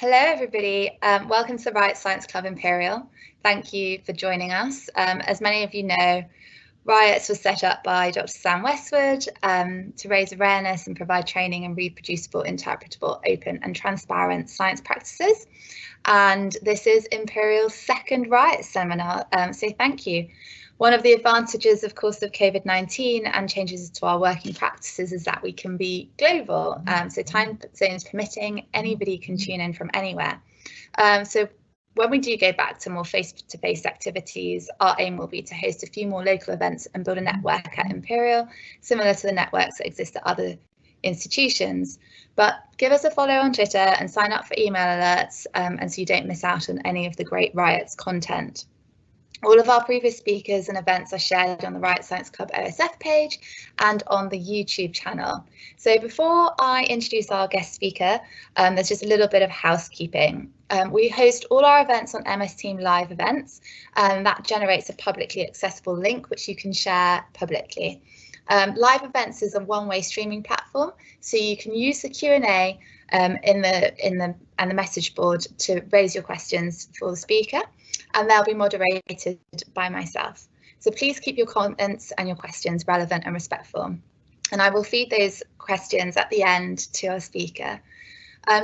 Hello, everybody. Welcome to Riot Science Club Imperial. Thank you for joining us. As many of you know, Riots was set up by Dr. Sam Westwood to raise awareness and provide training in reproducible, interpretable, open and transparent science practices. And this is Imperial's second Riot seminar, so thank you. One of the advantages, of course, of COVID-19 and changes to our working practices is that we can be global. So time zones permitting, anybody can tune in from anywhere. So when we do go back to more face-to-face activities, our aim will be to host a few more local events and build a network at Imperial, similar to the networks that exist at other institutions. But give us a follow on Twitter and sign up for email alerts, and so you don't miss out on any of the great Riots content. All of our previous speakers and events are shared on the Riot Science Club OSF page and on the YouTube channel. So before I introduce our guest speaker, there's just a little bit of housekeeping. We host all our events on MS Team Live events, and that generates a publicly accessible link which you can share publicly. Live events is a one-way streaming platform, so you can use the Q&A in the message board to raise your questions for the speaker, and they'll be moderated by myself. So please keep your comments and your questions relevant and respectful, and I will feed those questions at the end to our speaker.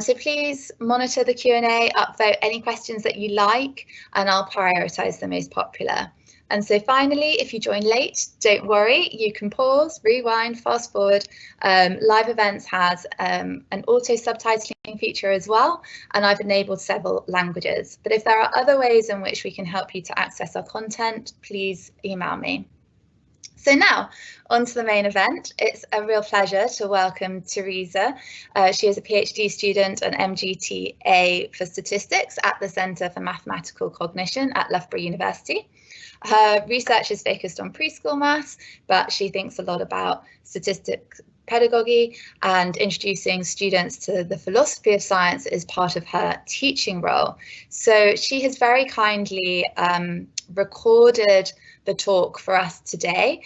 So please monitor the Q&A, upvote any questions that you like, and I'll prioritise the most popular. And so finally, if you join late, don't worry, you can pause, rewind, fast forward. Live events has an auto subtitling feature as well, and I've enabled several languages. But if there are other ways in which we can help you to access our content, please email me. So now, on to the main event. It's a real pleasure to welcome Theresa. She is a PhD student and MGTA for statistics at the Centre for Mathematical Cognition at Loughborough University. Her research is focused on preschool maths, but she thinks a lot about statistics, pedagogy, and introducing students to the philosophy of science is part of her teaching role. So she has very kindly recorded the talk for us today.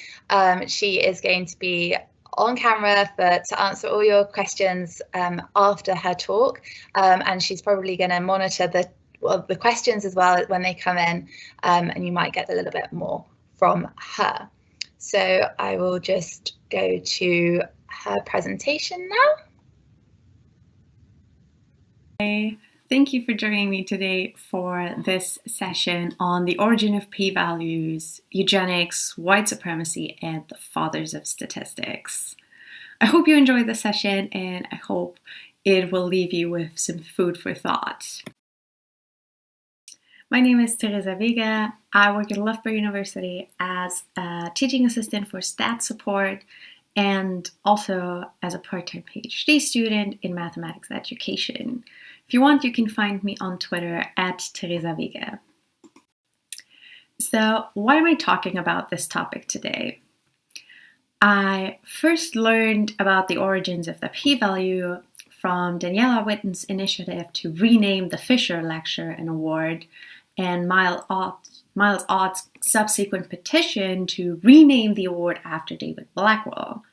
She is going to be on camera to answer all your questions after her talk, and she's probably going to monitor the questions as well when they come in, and you might get a little bit more from her. So I will just go to her presentation now. Hey, thank you for joining me today for this session on the origin of p-values, eugenics, white supremacy, and the fathers of statistics. I hope you enjoyed the session, and I hope it will leave you with some food for thought. My name is Theresa Wege. I work at Loughborough University as a teaching assistant for stat support and also as a part-time PhD student in mathematics education. If you want, you can find me on Twitter at Theresa Wege. So why am I talking about this topic today? I first learned about the origins of the p-value from Daniela Witten's initiative to rename the Fisher Lecture and Award, and Miles Ott's subsequent petition to rename the award after David Blackwell.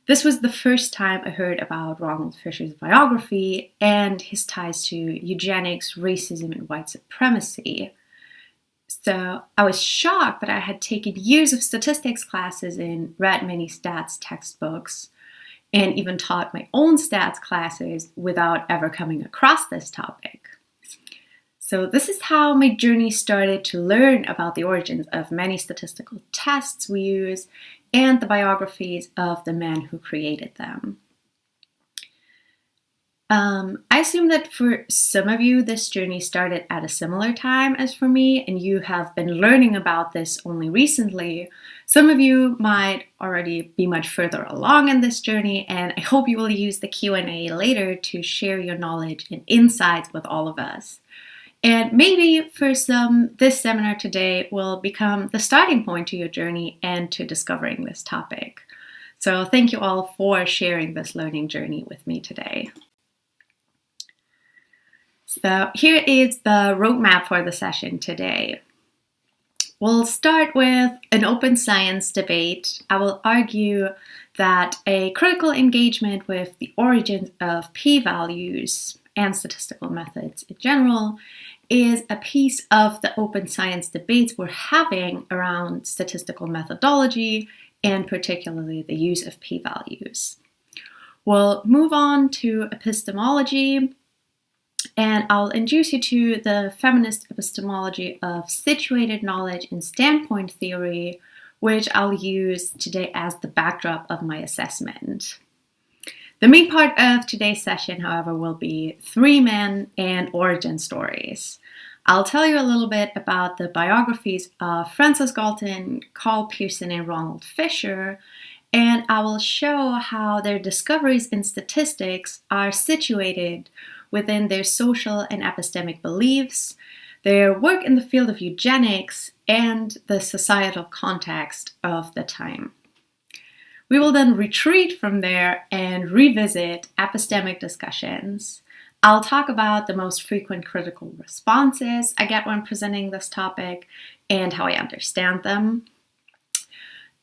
This was the first time I heard about Ronald Fisher's biography and his ties to eugenics, racism, and white supremacy. So I was shocked that I had taken years of statistics classes and read many stats textbooks, and even taught my own stats classes without ever coming across this topic. So this is how my journey started to learn about the origins of many statistical tests we use and the biographies of the men who created them. I assume that for some of you, this journey started at a similar time as for me, and you have been learning about this only recently. Some of you might already be much further along in this journey, and I hope you will use the Q&A later to share your knowledge and insights with all of us. And maybe for some, this seminar today will become the starting point to your journey and to discovering this topic. So thank you all for sharing this learning journey with me today. So here is the roadmap for the session today. We'll start with an open science debate. I will argue that a critical engagement with the origins of p-values and statistical methods in general is a piece of the open science debates we're having around statistical methodology and particularly the use of p-values. We'll move on to epistemology, and I'll introduce you to the feminist epistemology of situated knowledge and standpoint theory, which I'll use today as the backdrop of my assessment. The main part of today's session, however, will be three men and origin stories. I'll tell you a little bit about the biographies of Francis Galton, Karl, Pearson, and Ronald Fisher, and I will show how their discoveries in statistics are situated within their social and epistemic beliefs, their work in the field of eugenics, and the societal context of the time. We will then retreat from there and revisit epistemic discussions. I'll talk about the most frequent critical responses I get when presenting this topic and how I understand them.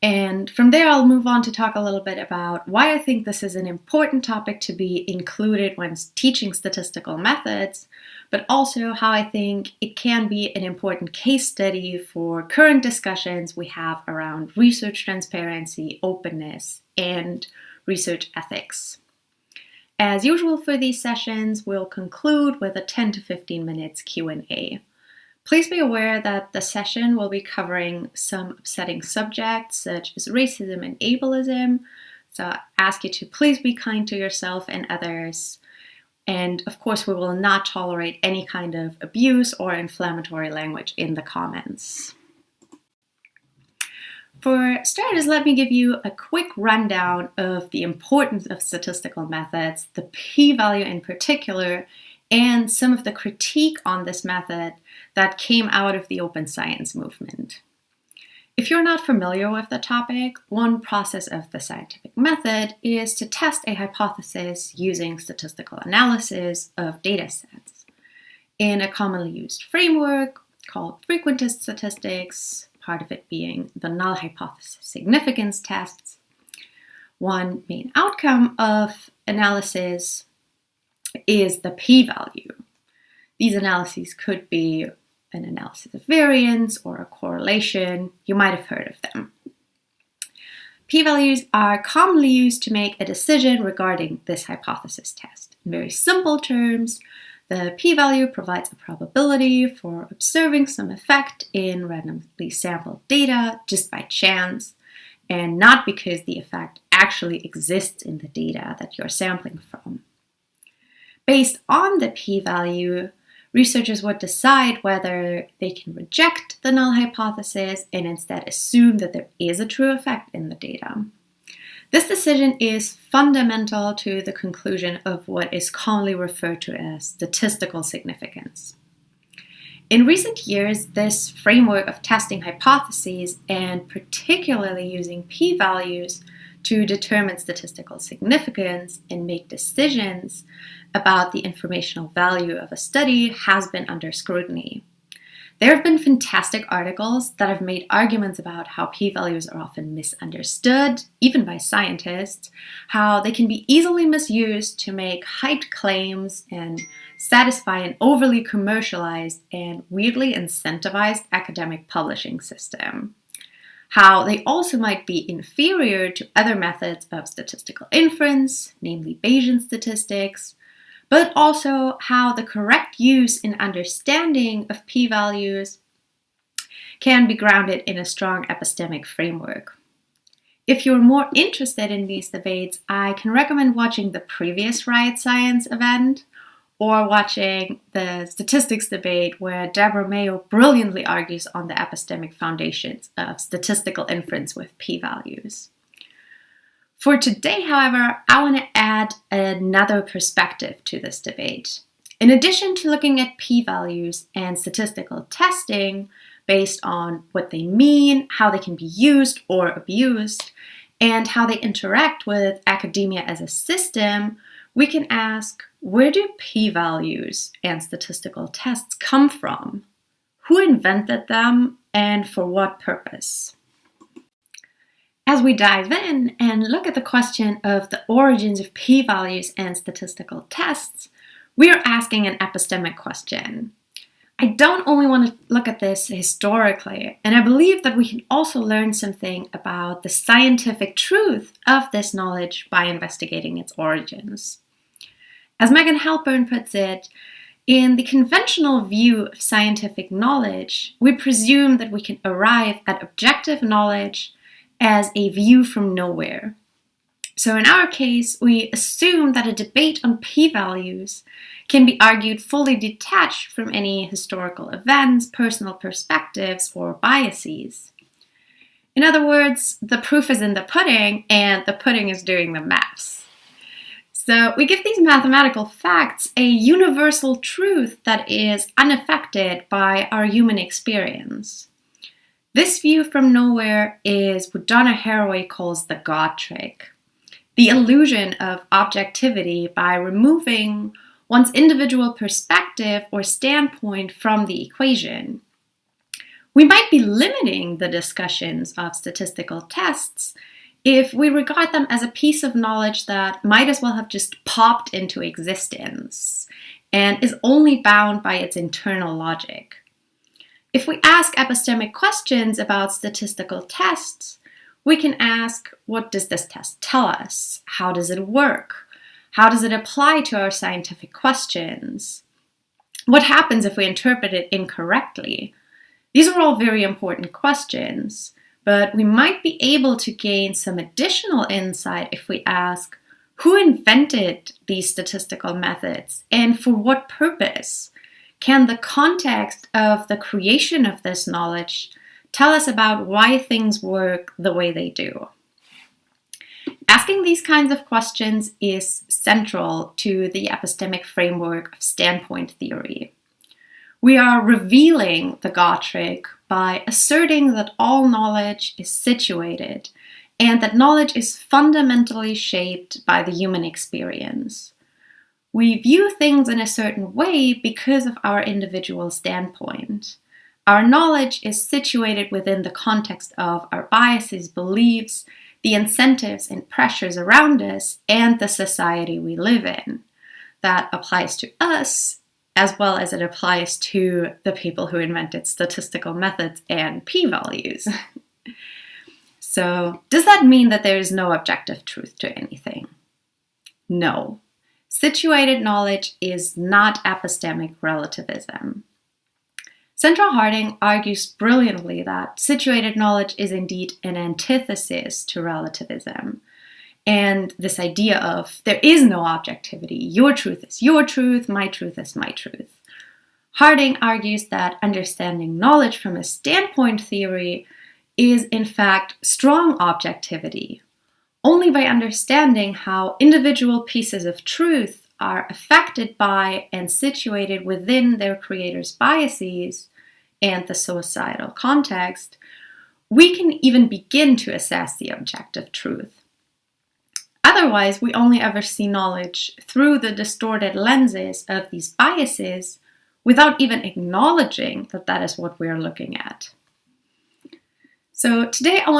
And from there, I'll move on to talk a little bit about why I think this is an important topic to be included when teaching statistical methods, but also how I think it can be an important case study for current discussions we have around research transparency, openness, and research ethics. As usual for these sessions, we'll conclude with a 10 to 15 minutes Q&A. Please be aware that the session will be covering some upsetting subjects such as racism and ableism, so I ask you to please be kind to yourself and others. And of course, we will not tolerate any kind of abuse or inflammatory language in the comments. For starters, let me give you a quick rundown of the importance of statistical methods, the p-value in particular, and some of the critique on this method that came out of the open science movement. If you're not familiar with the topic, one process of the scientific method is to test a hypothesis using statistical analysis of data sets. In a commonly used framework called frequentist statistics, part of it being the null hypothesis significance tests, one main outcome of analysis is the p-value. These analyses could be an analysis of variance or a correlation. You might have heard of them. P-values are commonly used to make a decision regarding this hypothesis test. In very simple terms, the p-value provides a probability for observing some effect in randomly sampled data just by chance, and not because the effect actually exists in the data that you're sampling from. Based on the p-value, researchers would decide whether they can reject the null hypothesis and instead assume that there is a true effect in the data. This decision is fundamental to the conclusion of what is commonly referred to as statistical significance. In recent years, this framework of testing hypotheses, and particularly using p-values to determine statistical significance and make decisions about the informational value of a study, has been under scrutiny. There have been fantastic articles that have made arguments about how p-values are often misunderstood, even by scientists, how they can be easily misused to make hyped claims and satisfy an overly commercialized and weirdly incentivized academic publishing system. How they also might be inferior to other methods of statistical inference, namely Bayesian statistics, but also how the correct use and understanding of p-values can be grounded in a strong epistemic framework. If you're more interested in these debates, I can recommend watching the previous Riot Science event or watching the statistics debate where Deborah Mayo brilliantly argues on the epistemic foundations of statistical inference with p-values. For today, however, I want to add another perspective to this debate. In addition to looking at p-values and statistical testing based on what they mean, how they can be used or abused, and how they interact with academia as a system, we can ask, where do p-values and statistical tests come from? Who invented them and for what purpose? As we dive in and look at the question of the origins of p-values and statistical tests, We are asking an epistemic question. I don't only want to look at this historically, and I believe that we can also learn something about the scientific truth of this knowledge by investigating its origins. As Megan Halpern puts it, in the conventional view of scientific knowledge, we presume that we can arrive at objective knowledge as a view from nowhere. So in our case, we assume that a debate on p-values can be argued fully detached from any historical events, personal perspectives, or biases. In other words, the proof is in the pudding, and the pudding is doing the maths. So we give these mathematical facts a universal truth that is unaffected by our human experience. This view from nowhere is what Donna Haraway calls the God trick, the illusion of objectivity by removing one's individual perspective or standpoint from the equation. We might be limiting the discussions of statistical tests if we regard them as a piece of knowledge that might as well have just popped into existence and is only bound by its internal logic. If we ask epistemic questions about statistical tests, we can ask, what does this test tell us? How does it work? How does it apply to our scientific questions? What happens if we interpret it incorrectly? These are all very important questions, but we might be able to gain some additional insight if we ask, who invented these statistical methods and for what purpose? Can the context of the creation of this knowledge tell us about why things work the way they do? Asking these kinds of questions is central to the epistemic framework of standpoint theory. We are revealing the God trick by asserting that all knowledge is situated and that knowledge is fundamentally shaped by the human experience. We view things in a certain way because of our individual standpoint. Our knowledge is situated within the context of our biases, beliefs, the incentives and pressures around us, and the society we live in. That applies to us as well as it applies to the people who invented statistical methods and p-values. So, does that mean that there is no objective truth to anything? No. Situated knowledge is not epistemic relativism. Sandra Harding argues brilliantly that situated knowledge is indeed an antithesis to relativism. And this idea of there is no objectivity, your truth is your truth, my truth is my truth. Harding argues that understanding knowledge from a standpoint theory is in fact strong objectivity. Only by understanding how individual pieces of truth are affected by and situated within their creators' biases and the societal context, we can even begin to assess the objective truth. Otherwise, we only ever see knowledge through the distorted lenses of these biases without even acknowledging that that is what we are looking at. So today I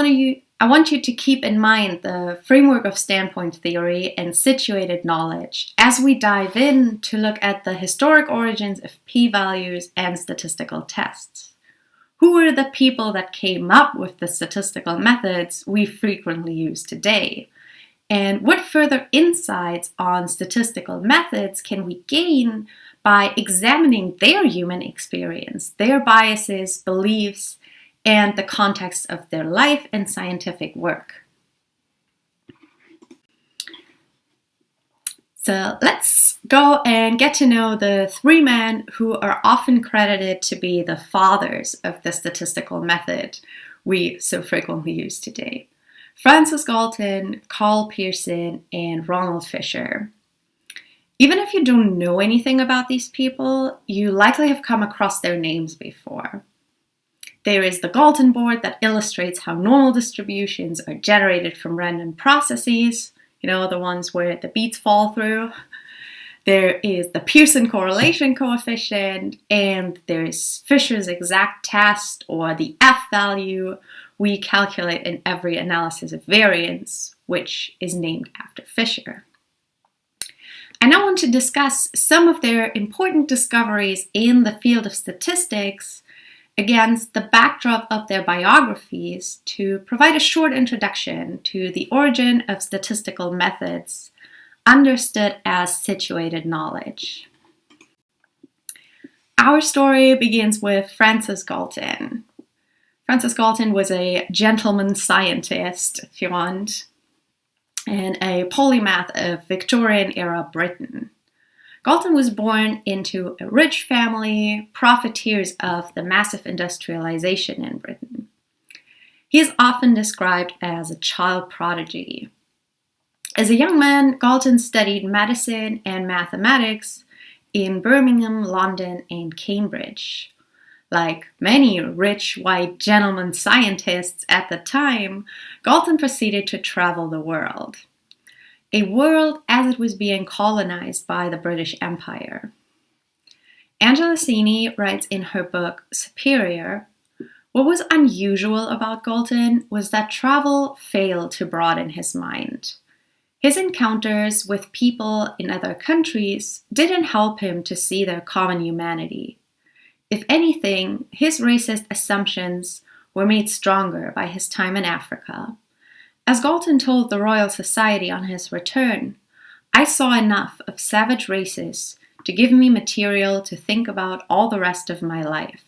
want you to keep in mind the framework of standpoint theory and situated knowledge as we dive in to look at the historic origins of p-values and statistical tests. Who were the people that came up with the statistical methods we frequently use today? And what further insights on statistical methods can we gain by examining their human experience, their biases, beliefs, and the context of their life and scientific work? So let's go and get to know the three men who are often credited to be the fathers of the statistical method we so frequently use today. Francis Galton, Karl Pearson, and Ronald Fisher. Even if you don't know anything about these people, you likely have come across their names before. There is the Galton board that illustrates how normal distributions are generated from random processes, the ones where the beats fall through. There is the Pearson correlation coefficient, and there's Fisher's exact test, or the F value we calculate in every analysis of variance, which is named after Fisher. I now want to discuss some of their important discoveries in the field of statistics against the backdrop of their biographies to provide a short introduction to the origin of statistical methods understood as situated knowledge. Our story begins with Francis Galton. Francis Galton was a gentleman scientist, if you want, and a polymath of Victorian-era Britain. Galton was born into a rich family, profiteers of the massive industrialization in Britain. He is often described as a child prodigy. As a young man, Galton studied medicine and mathematics in Birmingham, London, and Cambridge. Like many rich white gentleman scientists at the time, Galton proceeded to travel the world. A world as it was being colonized by the British Empire. Angela Sini writes in her book Superior, what was unusual about Galton was that travel failed to broaden his mind. His encounters with people in other countries didn't help him to see their common humanity. If anything, his racist assumptions were made stronger by his time in Africa. As Galton told the Royal Society on his return, I saw enough of savage races to give me material to think about all the rest of my life.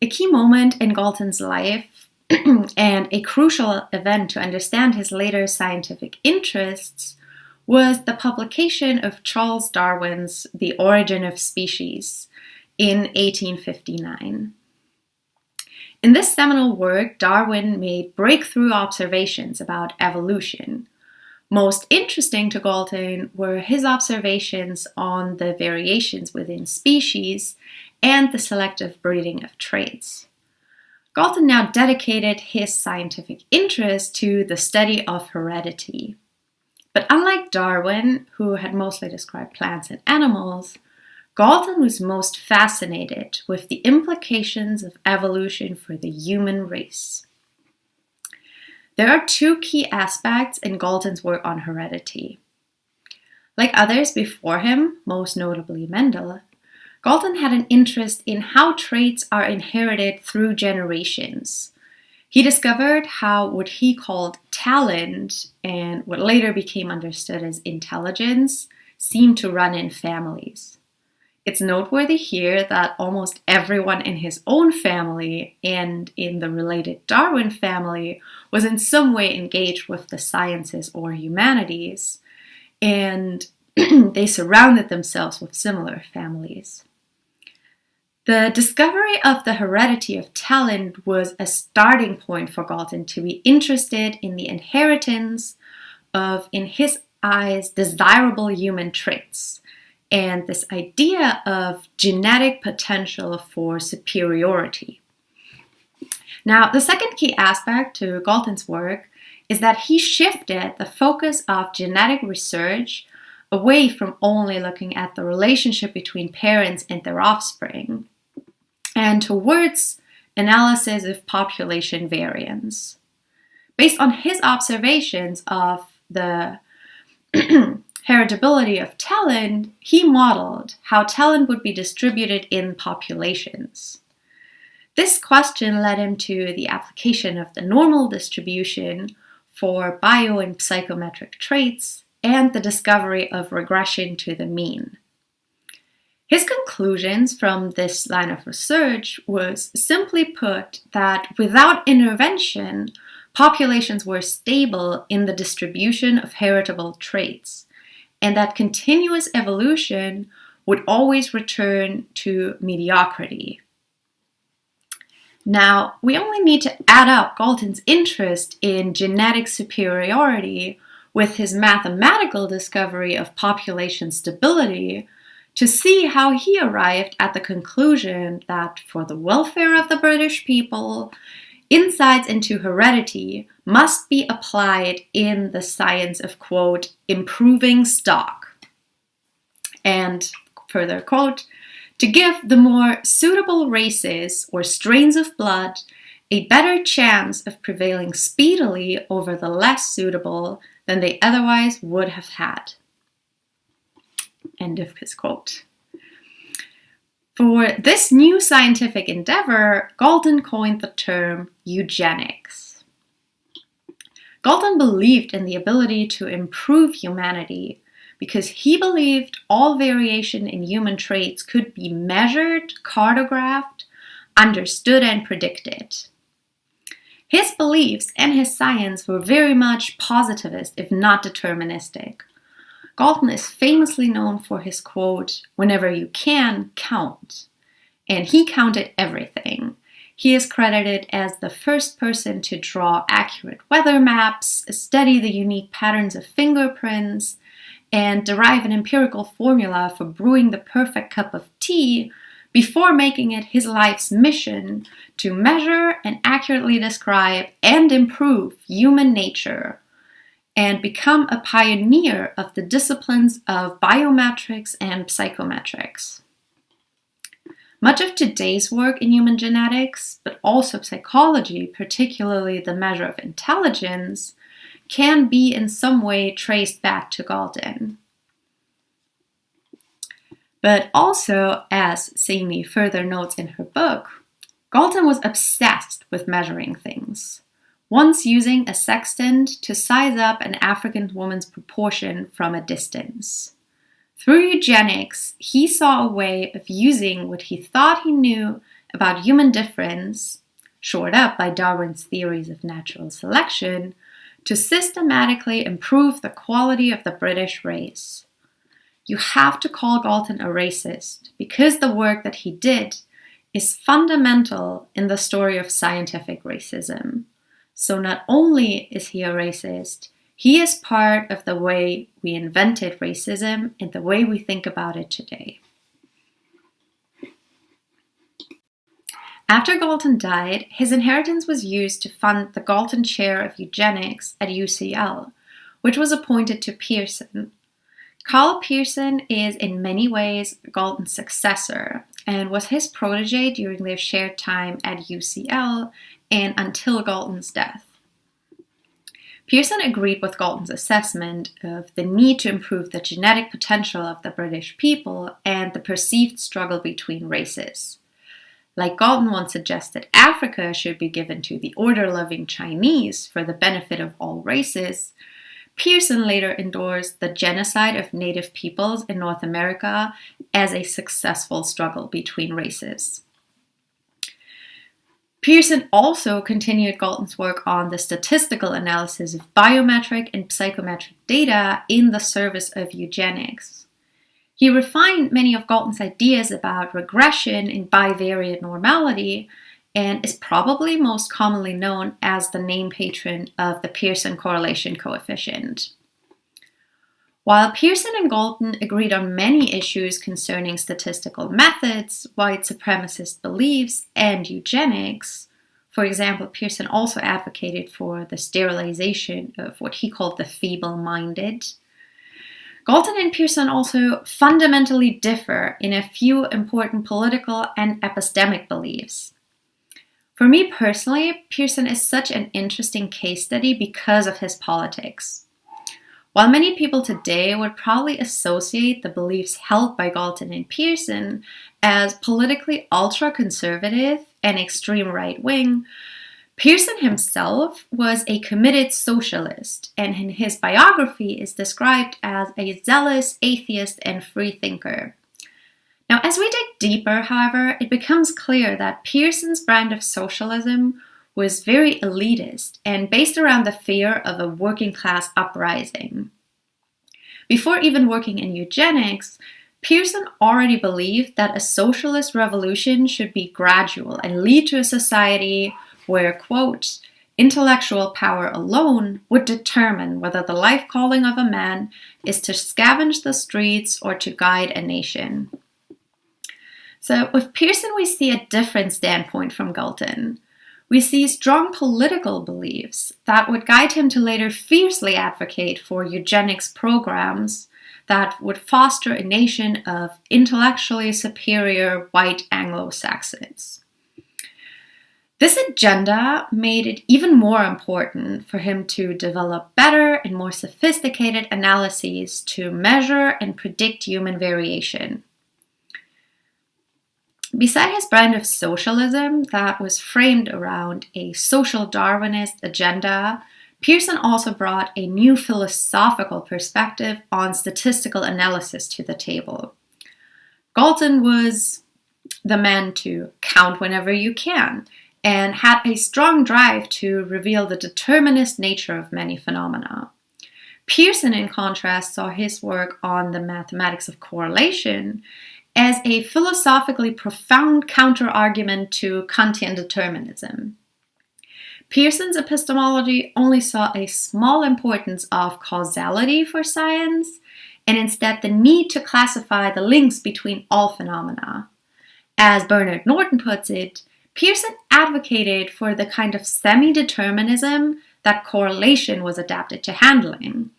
A key moment in Galton's life and a crucial event to understand his later scientific interests was the publication of Charles Darwin's The Origin of Species in 1859. In this seminal work, Darwin made breakthrough observations about evolution. Most interesting to Galton were his observations on the variations within species and the selective breeding of traits. Galton now dedicated his scientific interest to the study of heredity. But unlike Darwin, who had mostly described plants and animals, Galton was most fascinated with the implications of evolution for the human race. There are two key aspects in Galton's work on heredity. Like others before him, most notably Mendel, Galton had an interest in how traits are inherited through generations. He discovered how what he called talent and what later became understood as intelligence seemed to run in families. It's noteworthy here that almost everyone in his own family and in the related Darwin family was in some way engaged with the sciences or humanities, and they surrounded themselves with similar families. The discovery of the heredity of talent was a starting point for Galton to be interested in the inheritance of, in his eyes, desirable human traits, and this idea of genetic potential for superiority. Now, the second key aspect to Galton's work is that he shifted the focus of genetic research away from only looking at the relationship between parents and their offspring, and towards analysis of population variance. Based on his observations of the heritability of talent, he modeled how talent would be distributed in populations. This question led him to the application of the normal distribution for bio and psychometric traits and the discovery of regression to the mean. His conclusions from this line of research was, simply put, that without intervention, populations were stable in the distribution of heritable traits, and that continuous evolution would always return to mediocrity. Now, we only need to add up Galton's interest in genetic superiority with his mathematical discovery of population stability to see how he arrived at the conclusion that for the welfare of the British people, insights into heredity must be applied in the science of, quote, improving stock. And further quote, to give the more suitable races or strains of blood a better chance of prevailing speedily over the less suitable than they otherwise would have had. End of his quote. For this new scientific endeavor, Galton coined the term eugenics. Galton believed in the ability to improve humanity because he believed all variation in human traits could be measured, cartographed, understood, and predicted. His beliefs and his science were very much positivist, if not deterministic. Galton is famously known for his quote, "Whenever you can, count." And he counted everything. He is credited as the first person to draw accurate weather maps, study the unique patterns of fingerprints, and derive an empirical formula for brewing the perfect cup of tea before making it his life's mission to measure and accurately describe and improve human nature and become a pioneer of the disciplines of biometrics and psychometrics. Much of today's work in human genetics, but also psychology, particularly the measure of intelligence, can be in some way traced back to Galton. But also, as Samy further notes in her book, Galton was obsessed with measuring things, once using a sextant to size up an African woman's proportion from a distance. Through eugenics, he saw a way of using what he thought he knew about human difference, shored up by Darwin's theories of natural selection, to systematically improve the quality of the British race. You have to call Galton a racist because the work that he did is fundamental in the story of scientific racism. So not only is he a racist, he is part of the way we invented racism and the way we think about it today. After Galton died, his inheritance was used to fund the Galton Chair of Eugenics at UCL, which was appointed to Pearson. Karl Pearson is in many ways Galton's successor and was his protege during their shared time at UCL and until Galton's death. Pearson agreed with Galton's assessment of the need to improve the genetic potential of the British people and the perceived struggle between races. Like Galton once suggested Africa should be given to the order-loving Chinese for the benefit of all races, Pearson later endorsed the genocide of native peoples in North America as a successful struggle between races. Pearson also continued Galton's work on the statistical analysis of biometric and psychometric data in the service of eugenics. He refined many of Galton's ideas about regression and bivariate normality and is probably most commonly known as the name patron of the Pearson correlation coefficient. While Pearson and Galton agreed on many issues concerning statistical methods, white supremacist beliefs, and eugenics, for example, Pearson also advocated for the sterilization of what he called the feeble-minded, Galton and Pearson also fundamentally differ in a few important political and epistemic beliefs. For me personally, Pearson is such an interesting case study because of his politics. While many people today would probably associate the beliefs held by Galton and Pearson as politically ultra-conservative and extreme right-wing, Pearson himself was a committed socialist, and in his biography is described as a zealous atheist and freethinker. Now, as we dig deeper, however, it becomes clear that Pearson's brand of socialism was very elitist and based around the fear of a working class uprising. Before even working in eugenics, Pearson already believed that a socialist revolution should be gradual and lead to a society where, quote, intellectual power alone would determine whether the life calling of a man is to scavenge the streets or to guide a nation. So with Pearson, we see a different standpoint from Galton. We see strong political beliefs that would guide him to later fiercely advocate for eugenics programs that would foster a nation of intellectually superior white Anglo-Saxons. This agenda made it even more important for him to develop better and more sophisticated analyses to measure and predict human variation. Beside his brand of socialism that was framed around a social Darwinist agenda, Pearson also brought a new philosophical perspective on statistical analysis to the table. Galton was the man to count whenever you can, and had a strong drive to reveal the determinist nature of many phenomena. Pearson, in contrast, saw his work on the mathematics of correlation as a philosophically profound counter-argument to Kantian determinism. Pearson's epistemology only saw a small importance of causality for science, and instead the need to classify the links between all phenomena. As Bernard Norton puts it, Pearson advocated for the kind of semi-determinism that correlation was adapted to handling.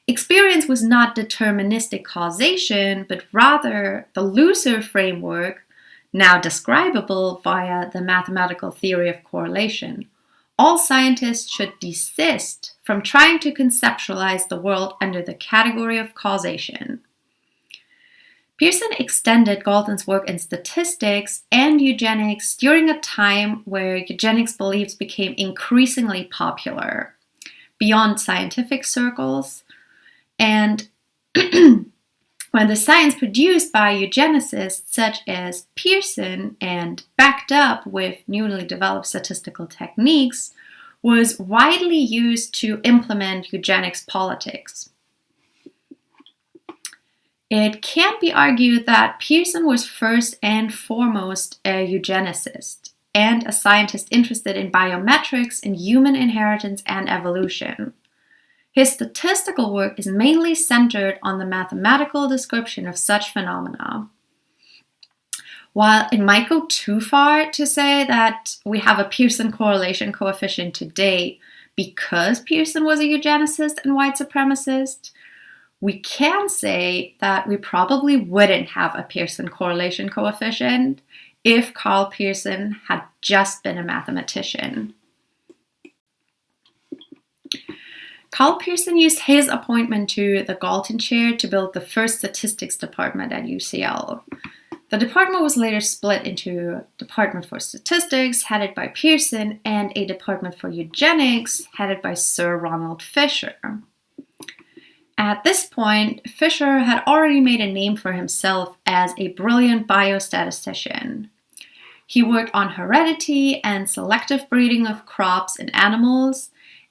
Experience was not deterministic causation, but rather the looser framework, now describable via the mathematical theory of correlation. All scientists should desist from trying to conceptualize the world under the category of causation. Pearson extended Galton's work in statistics and eugenics during a time where eugenics beliefs became increasingly popular beyond scientific circles, and when the science produced by eugenicists such as Pearson and backed up with newly developed statistical techniques was widely used to implement eugenics politics. It can be argued that Pearson was first and foremost a eugenicist and a scientist interested in biometrics and human inheritance and evolution. His statistical work is mainly centered on the mathematical description of such phenomena. While it might go too far to say that we have a Pearson correlation coefficient today because Pearson was a eugenicist and white supremacist, we can say that we probably wouldn't have a Pearson correlation coefficient if Karl Pearson had just been a mathematician. Karl Pearson used his appointment to the Galton Chair to build the first statistics department at UCL. The department was later split into a department for statistics, headed by Pearson, and a department for eugenics, headed by Sir Ronald Fisher. At this point, Fisher had already made a name for himself as a brilliant biostatistician. He worked on heredity and selective breeding of crops and animals,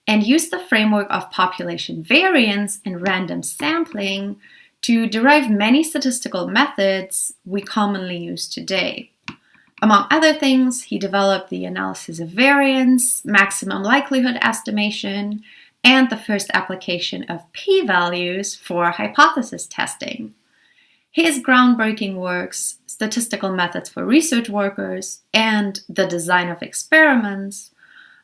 and used the framework of population variance and random sampling to derive many statistical methods we commonly use today. Among other things, he developed the analysis of variance, maximum likelihood estimation, and the first application of p-values for hypothesis testing. His groundbreaking works, Statistical Methods for Research Workers and The Design of Experiments,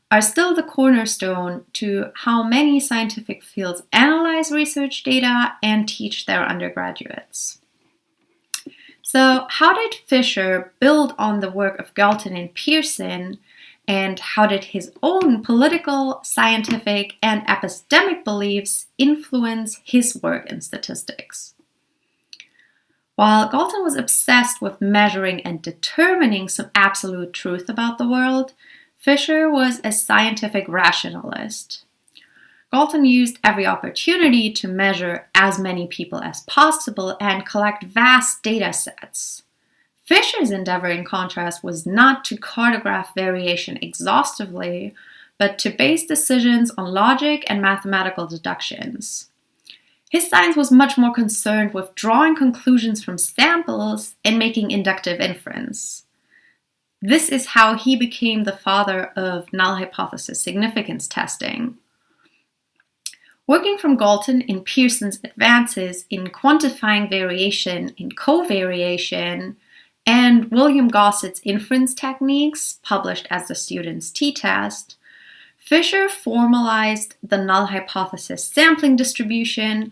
are still the cornerstone to how many scientific fields analyze research data and teach their undergraduates. So, how did Fisher build on the work of Galton and Pearson, and how did his own political, scientific, and epistemic beliefs influence his work in statistics? While Galton was obsessed with measuring and determining some absolute truth about the world, Fisher was a scientific rationalist. Galton used every opportunity to measure as many people as possible and collect vast data sets. Fisher's endeavor, in contrast, was not to cartograph variation exhaustively, but to base decisions on logic and mathematical deductions. His science was much more concerned with drawing conclusions from samples and making inductive inference. This is how he became the father of null hypothesis significance testing. Working from Galton and Pearson's advances in quantifying variation in covariation, and William Gossett's inference techniques, published as the student's t-test, Fisher formalized the null hypothesis sampling distribution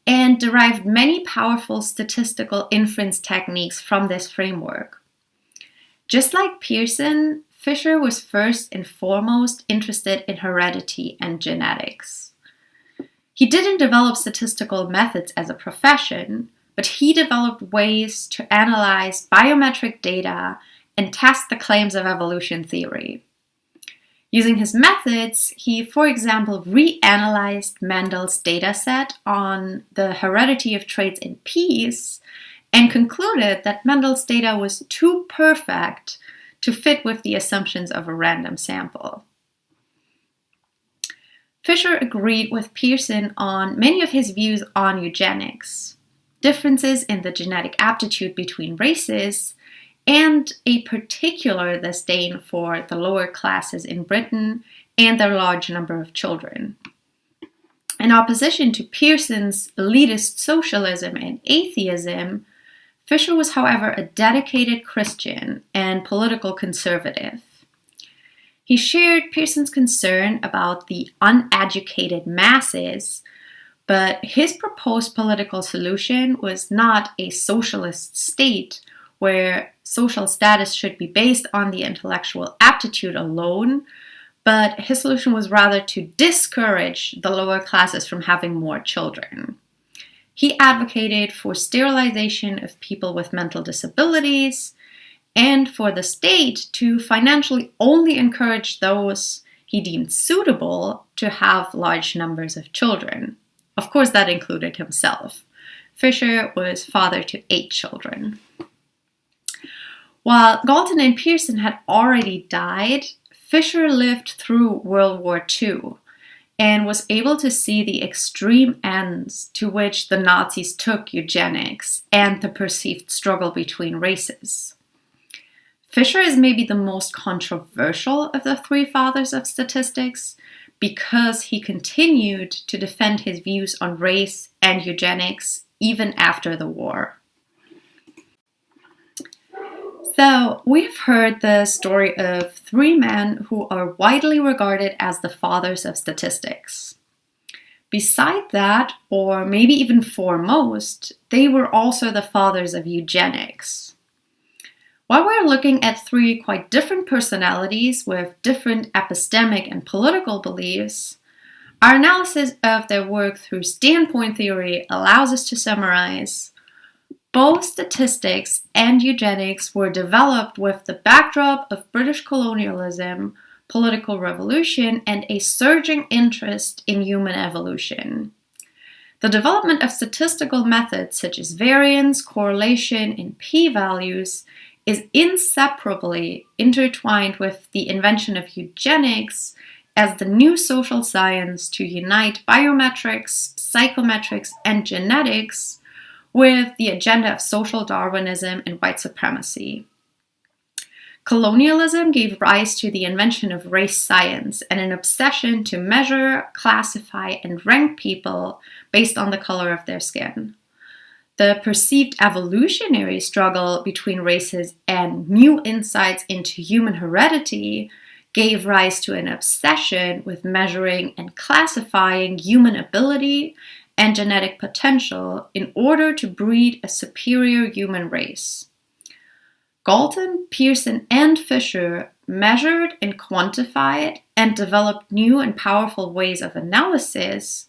and derived many powerful statistical inference techniques from this framework. Just like Pearson, Fisher was first and foremost interested in heredity and genetics. He didn't develop statistical methods as a profession, but he developed ways to analyze biometric data and test the claims of evolution theory. Using his methods, he, for example, reanalyzed Mendel's dataset on the heredity of traits in peas and concluded that Mendel's data was too perfect to fit with the assumptions of a random sample. Fisher agreed with Pearson on many of his views on eugenics, differences in the genetic aptitude between races, and a particular disdain for the lower classes in Britain and their large number of children. In opposition to Pearson's elitist socialism and atheism, Fisher was, however, a dedicated Christian and political conservative. He shared Pearson's concern about the uneducated masses, but his proposed political solution was not a socialist state where social status should be based on the intellectual aptitude alone, but his solution was rather to discourage the lower classes from having more children. He advocated for sterilization of people with mental disabilities and for the state to financially only encourage those he deemed suitable to have large numbers of children. Of course, that included himself. Fisher was father to 8 children. While Galton and Pearson had already died, Fisher lived through World War II and was able to see the extreme ends to which the Nazis took eugenics and the perceived struggle between races. Fisher is maybe the most controversial of the 3 fathers of statistics because he continued to defend his views on race and eugenics even after the war. So, we've heard the story of 3 men who are widely regarded as the fathers of statistics. Beside that, or maybe even foremost, they were also the fathers of eugenics. While we're looking at 3 quite different personalities with different epistemic and political beliefs, our analysis of their work through standpoint theory allows us to summarize: both statistics and eugenics were developed with the backdrop of British colonialism, political revolution, and a surging interest in human evolution. The development of statistical methods such as variance, correlation, and p-values is inseparably intertwined with the invention of eugenics as the new social science to unite biometrics, psychometrics, and genetics with the agenda of social Darwinism and white supremacy. Colonialism gave rise to the invention of race science and an obsession to measure, classify, and rank people based on the color of their skin. The perceived evolutionary struggle between races and new insights into human heredity gave rise to an obsession with measuring and classifying human ability and genetic potential in order to breed a superior human race. Galton, Pearson, and Fisher measured and quantified and developed new and powerful ways of analysis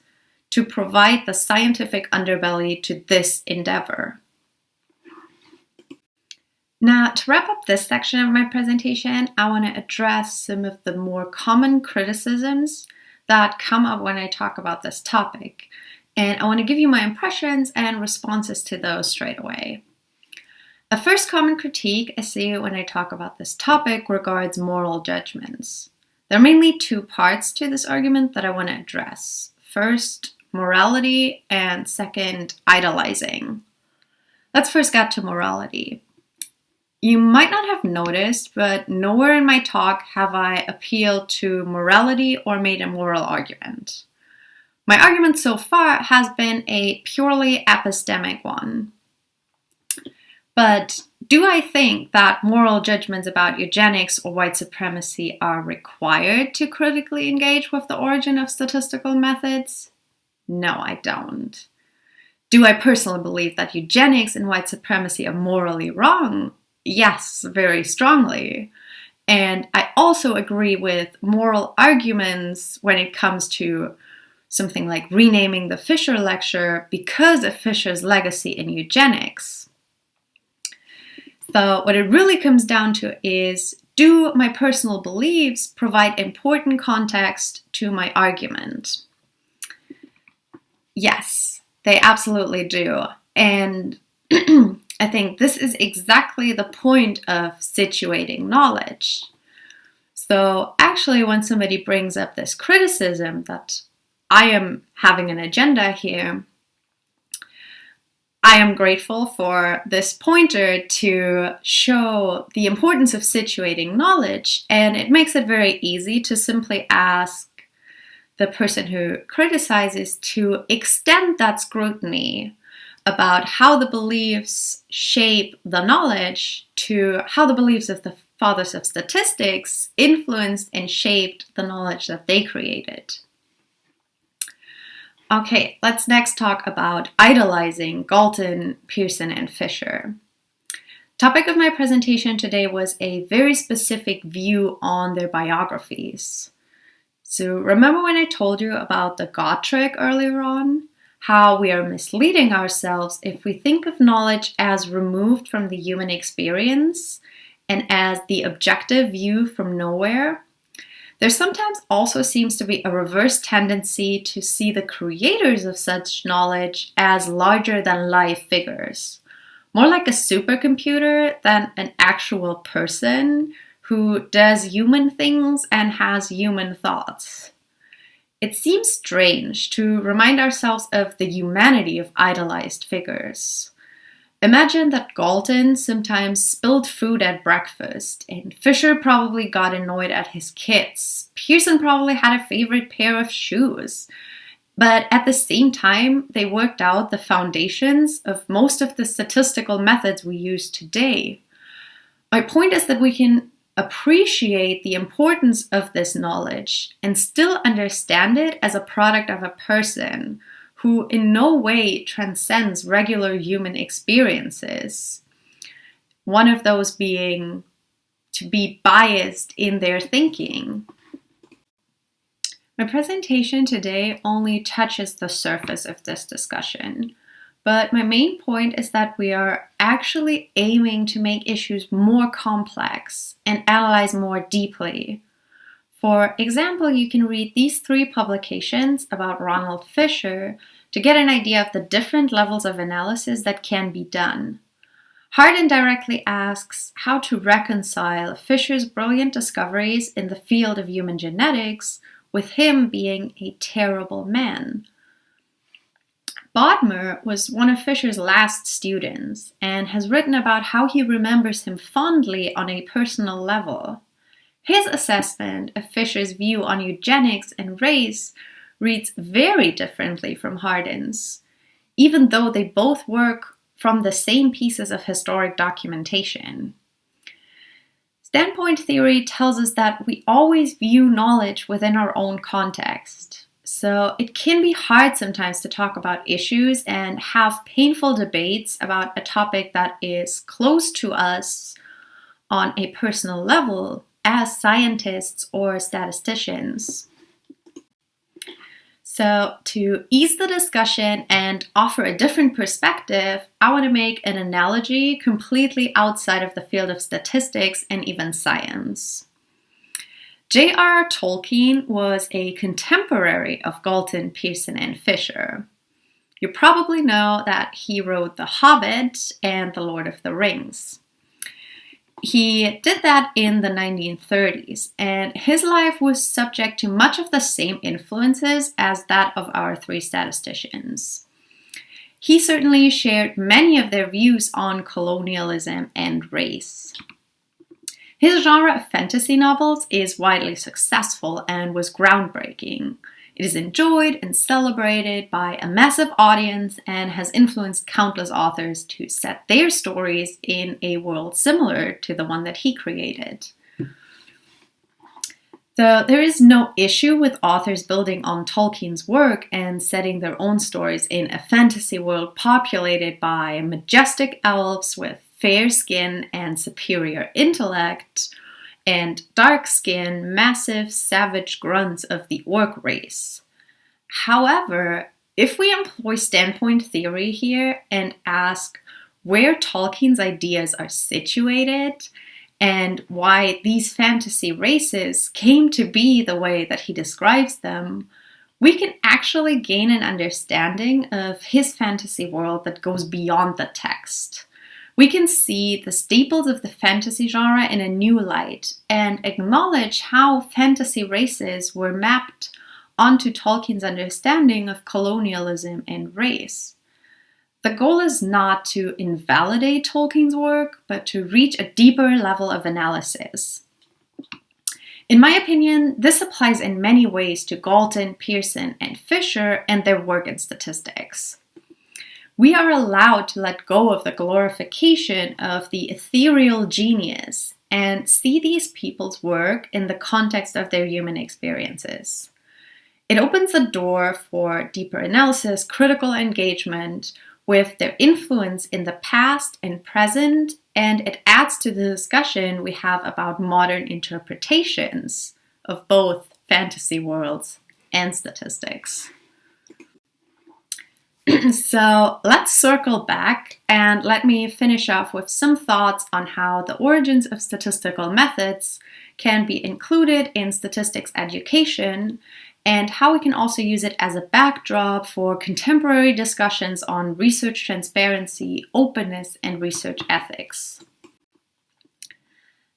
to provide the scientific underbelly to this endeavor. Now, to wrap up this section of my presentation, I want to address some of the more common criticisms that come up when I talk about this topic. And I want to give you my impressions and responses to those straight away. A first common critique I see when I talk about this topic regards moral judgments. There are mainly 2 parts to this argument that I want to address. First, morality, and second, idolizing. Let's first get to morality. You might not have noticed, but nowhere in my talk have I appealed to morality or made a moral argument. My argument so far has been a purely epistemic one. But do I think that moral judgments about eugenics or white supremacy are required to critically engage with the origin of statistical methods? No, I don't. Do I personally believe that eugenics and white supremacy are morally wrong? Yes, very strongly. And I also agree with moral arguments when it comes to something like renaming the Fisher lecture because of Fisher's legacy in eugenics. So what it really comes down to is, do my personal beliefs provide important context to my argument? Yes, they absolutely do. And I think this is exactly the point of situating knowledge. So actually, when somebody brings up this criticism that I am having an agenda here, I am grateful for this pointer to show the importance of situating knowledge, and it makes it very easy to simply ask the person who criticizes to extend that scrutiny about how the beliefs shape the knowledge to how the beliefs of the fathers of statistics influenced and shaped the knowledge that they created. Okay, let's next talk about idolizing Galton, Pearson, and Fisher. Topic of my presentation today was a very specific view on their biographies. So remember when I told you about the God trick earlier on? How we are misleading ourselves if we think of knowledge as removed from the human experience and as the objective view from nowhere. There sometimes also seems to be a reverse tendency to see the creators of such knowledge as larger than life figures, more like a supercomputer than an actual person who does human things and has human thoughts. It seems strange to remind ourselves of the humanity of idolized figures. Imagine that Galton sometimes spilled food at breakfast, and Fisher probably got annoyed at his kids. Pearson probably had a favorite pair of shoes. But at the same time, they worked out the foundations of most of the statistical methods we use today. My point is that we can appreciate the importance of this knowledge and still understand it as a product of a person who in no way transcends regular human experiences. One of those being to be biased in their thinking. My presentation today only touches the surface of this discussion, but my main point is that we are actually aiming to make issues more complex and analyze more deeply. For example, you can read these 3 publications about Ronald Fisher to get an idea of the different levels of analysis that can be done. Hardin directly asks how to reconcile Fisher's brilliant discoveries in the field of human genetics with him being a terrible man. Bodmer was one of Fisher's last students and has written about how he remembers him fondly on a personal level. His assessment of Fisher's view on eugenics and race reads very differently from Hardin's, even though they both work from the same pieces of historic documentation. Standpoint theory tells us that we always view knowledge within our own context. So it can be hard sometimes to talk about issues and have painful debates about a topic that is close to us on a personal level as scientists or statisticians. So to ease the discussion and offer a different perspective, I want to make an analogy completely outside of the field of statistics and even science. J.R.R. Tolkien was a contemporary of Galton, Pearson, and Fisher. You probably know that he wrote The Hobbit and The Lord of the Rings. He did that in the 1930s, and his life was subject to much of the same influences as that of our 3 statisticians. He certainly shared many of their views on colonialism and race. His genre of fantasy novels is widely successful and was groundbreaking. It is enjoyed and celebrated by a massive audience and has influenced countless authors to set their stories in a world similar to the one that he created. So there is no issue with authors building on Tolkien's work and setting their own stories in a fantasy world populated by majestic elves with fair skin and superior intellect, and dark skin, massive, savage grunts of the orc race. However, if we employ standpoint theory here and ask where Tolkien's ideas are situated and why these fantasy races came to be the way that he describes them, we can actually gain an understanding of his fantasy world that goes beyond the text. We can see the staples of the fantasy genre in a new light and acknowledge how fantasy races were mapped onto Tolkien's understanding of colonialism and race. The goal is not to invalidate Tolkien's work, but to reach a deeper level of analysis. In my opinion, this applies in many ways to Galton, Pearson, and Fisher and their work in statistics. We are allowed to let go of the glorification of the ethereal genius and see these people's work in the context of their human experiences. It opens the door for deeper analysis, critical engagement with their influence in the past and present, and it adds to the discussion we have about modern interpretations of both fantasy worlds and statistics. So let's circle back and let me finish off with some thoughts on how the origins of statistical methods can be included in statistics education and how we can also use it as a backdrop for contemporary discussions on research transparency, openness, and research ethics.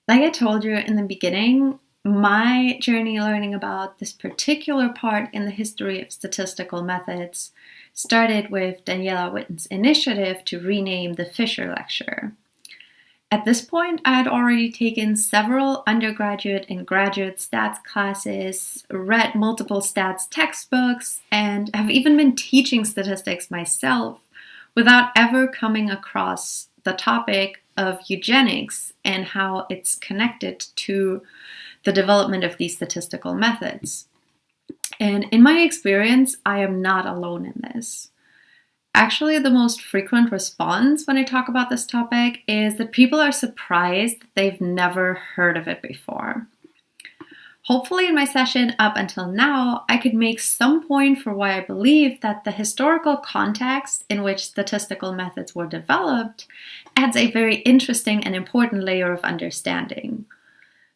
Like I told you in the beginning, my journey learning about this particular part in the history of statistical methods started with Daniela Witten's initiative to rename the Fisher Lecture. At this point, I had already taken several undergraduate and graduate stats classes, read multiple stats textbooks, and have even been teaching statistics myself without ever coming across the topic of eugenics and how it's connected to the development of these statistical methods. And in my experience, I am not alone in this. Actually, the most frequent response when I talk about this topic is that people are surprised that they've never heard of it before. Hopefully in my session up until now, I could make some point for why I believe that the historical context in which statistical methods were developed adds a very interesting and important layer of understanding.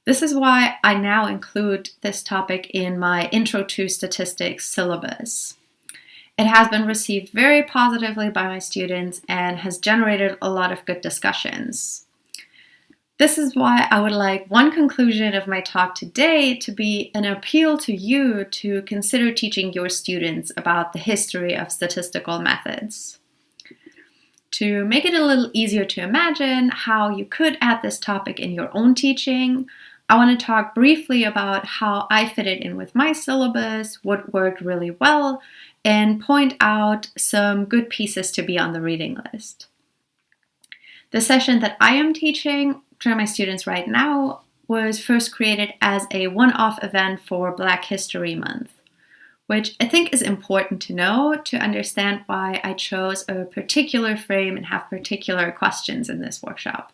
This is why I now include this topic in my Intro to Statistics syllabus. It has been received very positively by my students and has generated a lot of good discussions. This is why I would like one conclusion of my talk today to be an appeal to you to consider teaching your students about the history of statistical methods. To make it a little easier to imagine how you could add this topic in your own teaching, I want to talk briefly about how I fit it in with my syllabus, what worked really well, and point out some good pieces to be on the reading list. The session that I am teaching to my students right now was first created as a one-off event for Black History Month, which I think is important to know to understand why I chose a particular frame and have particular questions in this workshop.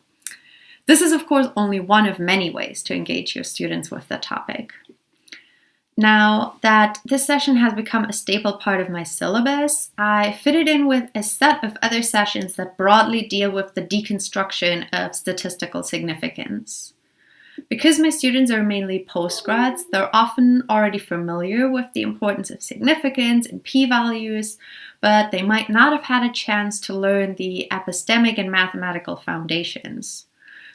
This is, of course, only one of many ways to engage your students with the topic. Now that this session has become a staple part of my syllabus, I fit it in with a set of other sessions that broadly deal with the deconstruction of statistical significance. Because my students are mainly postgrads, they're often already familiar with the importance of significance and p-values, but they might not have had a chance to learn the epistemic and mathematical foundations.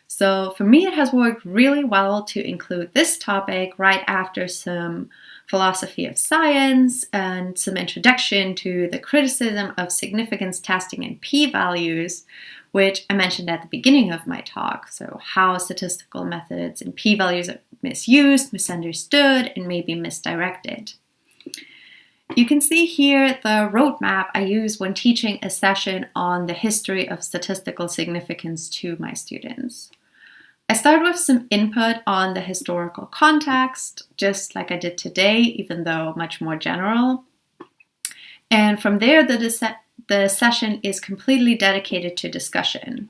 So for me, it has worked really well to include this topic right after some philosophy of science and some introduction to the criticism of significance testing and p-values, which I mentioned at the beginning of my talk. So how statistical methods and p-values are misused, misunderstood, and maybe misdirected. You can see here the roadmap I use when teaching a session on the history of statistical significance to my students. I start with some input on the historical context, just like I did today, even though much more general. And from there, the session is completely dedicated to discussion.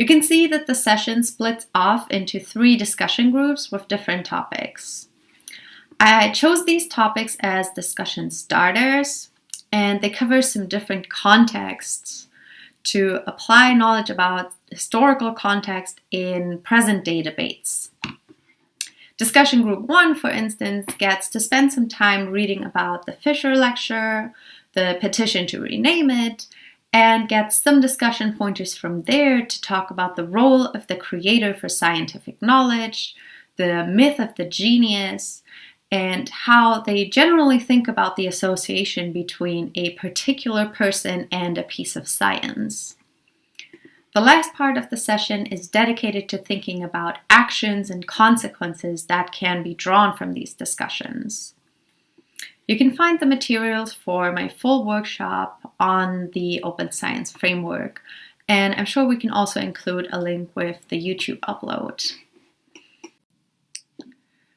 You can see that the session splits off into 3 discussion groups with different topics. I chose these topics as discussion starters, and they cover some different contexts to apply knowledge about historical context in present-day debates. Discussion group 1, for instance, gets to spend some time reading about the Fisher lecture, the petition to rename it, and gets some discussion pointers from there to talk about the role of the creator for scientific knowledge, the myth of the genius, and how they generally think about the association between a particular person and a piece of science. The last part of the session is dedicated to thinking about actions and consequences that can be drawn from these discussions. You can find the materials for my full workshop on the Open Science Framework, and I'm sure we can also include a link with the YouTube upload.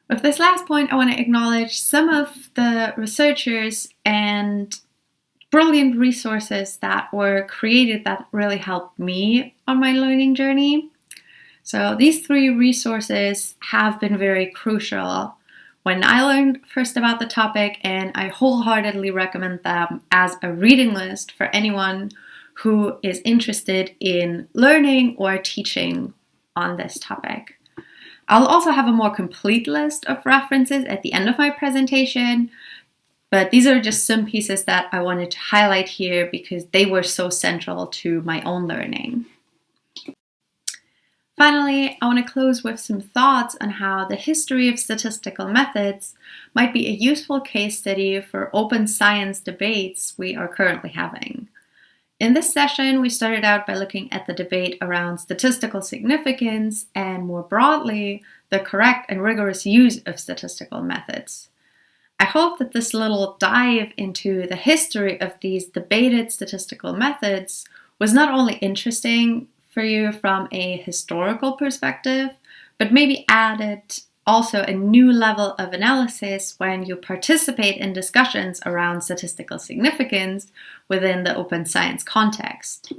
With this last point, I want to acknowledge some of the researchers and brilliant resources that were created that really helped me on my learning journey. So these 3 resources have been very crucial when I learned first about the topic, and I wholeheartedly recommend them as a reading list for anyone who is interested in learning or teaching on this topic. I'll also have a more complete list of references at the end of my presentation, but these are just some pieces that I wanted to highlight here because they were so central to my own learning. Finally, I want to close with some thoughts on how the history of statistical methods might be a useful case study for open science debates we are currently having. In this session, we started out by looking at the debate around statistical significance and, more broadly, the correct and rigorous use of statistical methods. I hope that this little dive into the history of these debated statistical methods was not only interesting for you from a historical perspective, but maybe added also a new level of analysis when you participate in discussions around statistical significance within the open science context.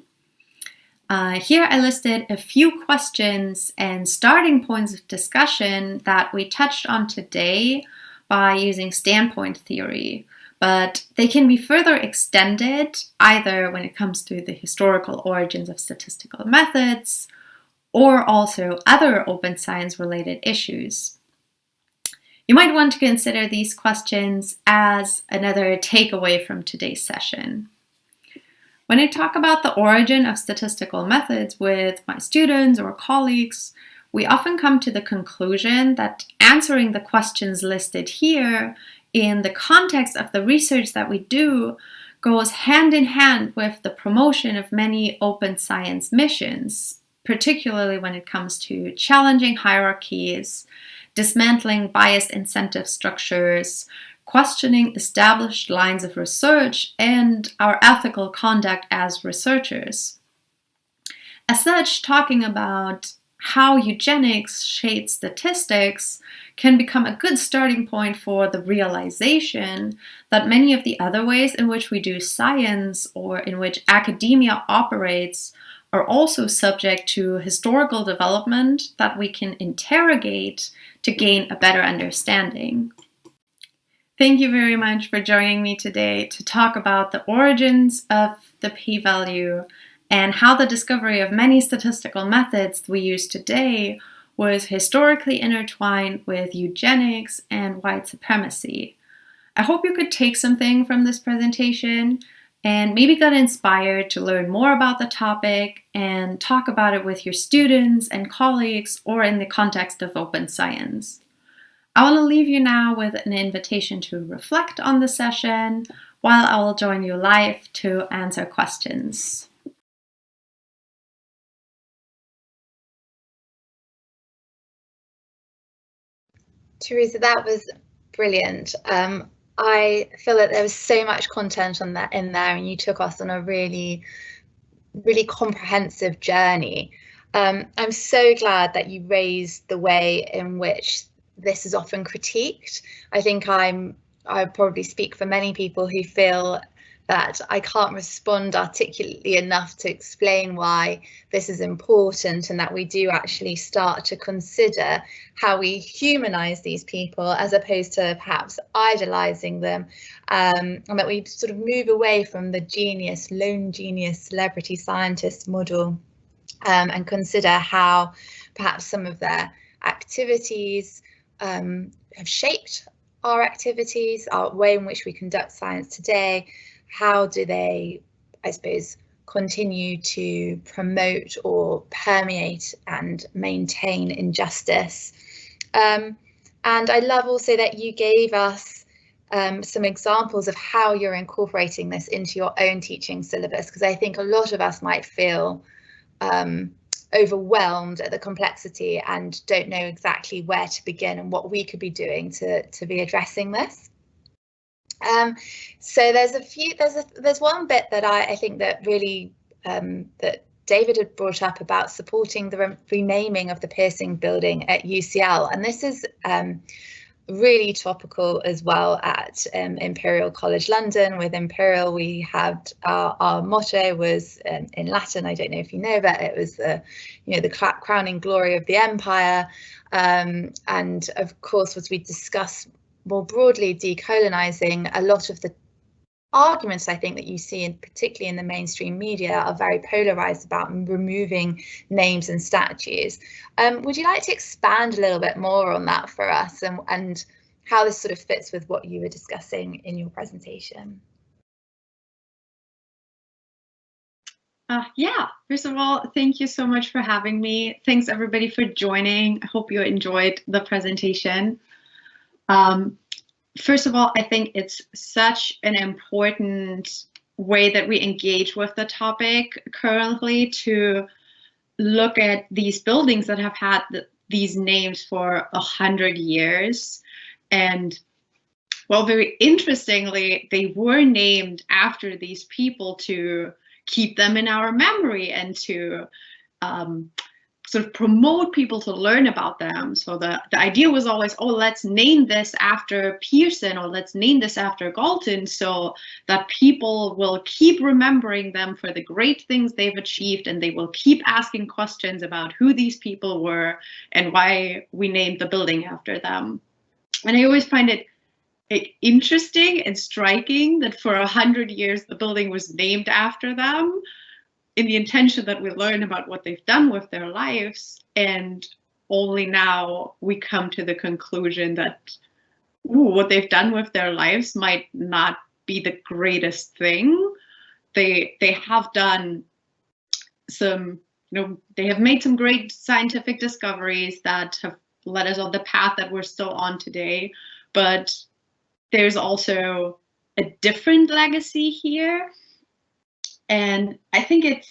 Here I listed a few questions and starting points of discussion that we touched on today by using standpoint theory, but they can be further extended either when it comes to the historical origins of statistical methods or also other open science related issues. You might want to consider these questions as another takeaway from today's session. When I talk about the origin of statistical methods with my students or colleagues, we often come to the conclusion that answering the questions listed here in the context of the research that we do goes hand in hand with the promotion of many open science missions, particularly when it comes to challenging hierarchies, dismantling biased incentive structures, questioning established lines of research, and our ethical conduct as researchers. As such, talking about how eugenics shapes statistics can become a good starting point for the realization that many of the other ways in which we do science or in which academia operates are also subject to historical development that we can interrogate to gain a better understanding. Thank you very much for joining me today to talk about the origins of the p-value and how the discovery of many statistical methods we use today was historically intertwined with eugenics and white supremacy. I hope you could take something from this presentation and maybe got inspired to learn more about the topic and talk about it with your students and colleagues or in the context of open science. I want to leave you now with an invitation to reflect on the session while I will join you live to answer questions. Theresa, that was brilliant. I feel that there was so much content on that in there, and you took us on a really, really comprehensive journey. I'm so glad that you raised the way in which this is often critiqued. I think I probably speak for many people who feel that I can't respond articulately enough to explain why this is important, and that we do actually start to consider how we humanize these people as opposed to perhaps idolizing them, and that we sort of move away from the genius, lone genius, celebrity scientist model, and consider how perhaps some of their activities have shaped our activities, our way in which we conduct science today. How do they, I suppose, continue to promote or permeate and maintain injustice? And I love also that you gave us some examples of how you're incorporating this into your own teaching syllabus, because I think a lot of us might feel overwhelmed at the complexity and don't know exactly where to begin and what we could be doing to be addressing this. So there's one bit that I think that really that David had brought up about supporting the renaming of the Pearson building at UCL, and this is really topical as well at Imperial College London. With Imperial, we had our motto was in Latin. I don't know if you know, but it was the crowning glory of the empire, and of course, as we discuss more broadly decolonizing, a lot of the arguments I think that you see, particularly in the mainstream media, are very polarized about removing names and statues. Would you like to expand a little bit more on that for us, and how this sort of fits with what you were discussing in your presentation? Yeah, first of all, thank you so much for having me. Thanks everybody for joining. I hope you enjoyed the presentation. First of all, I think it's such an important way that we engage with the topic currently, to look at these buildings that have had these names for 100 years. And well, very interestingly, they were named after these people to keep them in our memory and to sort of promote people to learn about them. So the idea was always, oh, let's name this after Pearson, or let's name this after Galton, so that people will keep remembering them for the great things they've achieved, and they will keep asking questions about who these people were and why we named the building after them. And I always find it interesting and striking that for 100 years the building was named after them, in the intention that we learn about what they've done with their lives, and only now we come to the conclusion that what they've done with their lives might not be the greatest thing. They have done some, they have made some great scientific discoveries that have led us on the path that we're still on today, but there's also a different legacy here. And I think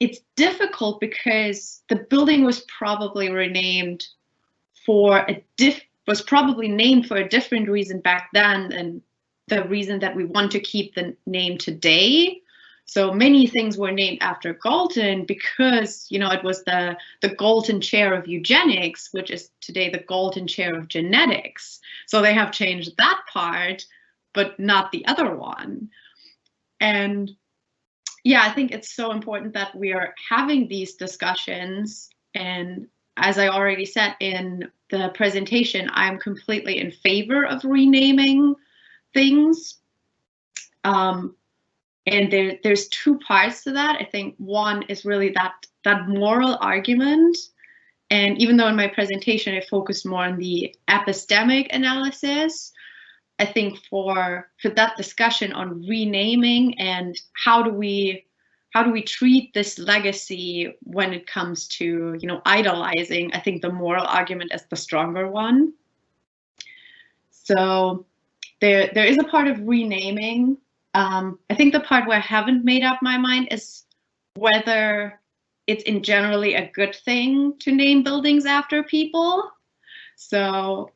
it's difficult because the building was probably named for a different reason back then than the reason that we want to keep the name today. So many things were named after Galton because, it was the Galton Chair of Eugenics, which is today the Galton Chair of Genetics. So they have changed that part, but not the other one. And yeah, I think it's so important that we are having these discussions. And as I already said in the presentation, I'm completely in favor of renaming things. And there's two parts to that. I think one is really that moral argument. And even though in my presentation I focused more on the epistemic analysis, I think for that discussion on renaming and how do we treat this legacy when it comes to idolizing, I think the moral argument is the stronger one. So there is a part of renaming. I think the part where I haven't made up my mind is whether it's in generally a good thing to name buildings after people. So